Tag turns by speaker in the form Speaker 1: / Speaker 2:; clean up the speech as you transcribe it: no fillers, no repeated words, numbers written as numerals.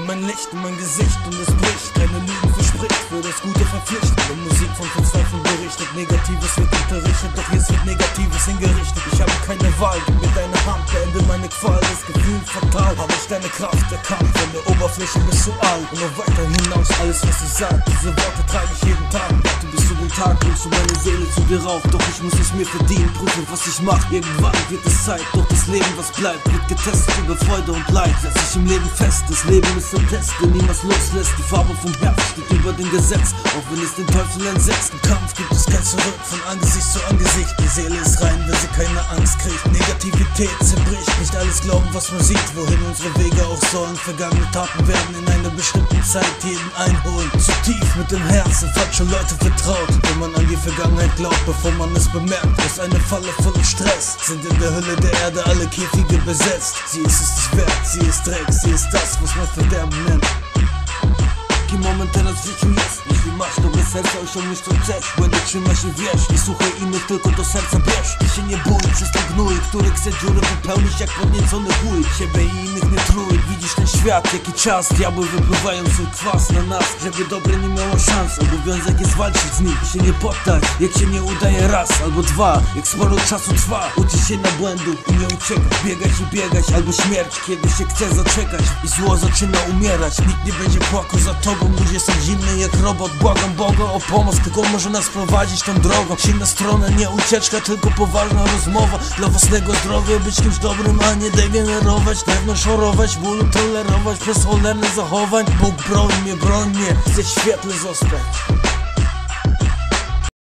Speaker 1: in mein Licht, in mein Gesicht und es bricht. Keine Lügen verspricht, für das Gute verpflichtet. Und Musik von Verzweiflung berichtet. Negatives wird unterrichtet, doch jetzt wird Negatives hingerichtet. Ich habe keine Wahl, gib mir deine Hand, beende meine Qual. Das Gefühl fatal, habe ich deine Kraft erkannt. Von der Oberfläche bis zu all und noch weiter hinaus. Alles was ich sag, diese Worte trage ich jeden Tag. Warte bis zu den Tag, bringst du meine Seele zu dir rauf. Doch ich muss es mir verdienen, prüfen was ich mach. Irgendwann wird es Zeit, doch das Leben was bleibt wird getestet über Freude und Leid. Setz dich im Leben fest, das Leben ist ein Test, der niemals loslässt. Die Farbe vom Herbst steht über dem Gesetz, auch wenn es den Teufel entsetzt. Im Kampf gibt es kein Zurück, von Angesicht zu Angesicht. Die Seele ist rein, wenn sie keine Angst kriegt. Negativität zerbricht, nicht alles glauben, was man sieht. Wohin unsere Wege auch sollen, vergangene Taten werden in einer bestimmten Zeit jeden einholen. Zu tief mit dem Herzen, falsche Leute vertraut. Wenn man an die Vergangenheit glaubt, bevor man es bemerkt, ist eine Falle voller Stress. Sind in der Hülle der Erde alle Käfige besetzt. Sie ist es nicht wert, sie ist Dreck, sie ist das, was man Verderben nennt. I momenty rozrzucił jest, jeśli masz dobre serce, osiągniesz to chcesz. Będę trzymać się, wiesz, nie słuchaj innych, tylko do serca bierz. Ty się nie bój przez ten gnój, który chce dziurę wypełnić jak podniecony chuj. Siebie i innych nie trój, widzisz ten świat, jaki czas. Diabły wypływają swój kwas na nas, żeby dobre nie miało szans. Obowiązek jest walczyć z nim, się nie poddać. Jak się nie udaje raz albo dwa, jak sporo czasu trwa. Uczyć się na błędu i nie uciekać, biegać i biegać. Albo śmierć, kiedy się chce zaczekać i zło zaczyna umierać. Nikt nie będzie płakał za tobą. Ludzie są zimny jak robot, błagam Boga o pomoc. Tylko może nas prowadzić tą drogą. Silna strona, nie ucieczka, tylko poważna rozmowa. Dla własnego zdrowia być kimś dobrym, a nie degenerować. Wewnątrz chorować, bólu tolerować przez cholerne zachowań. Bóg broń mnie, chcę w świetle zostać.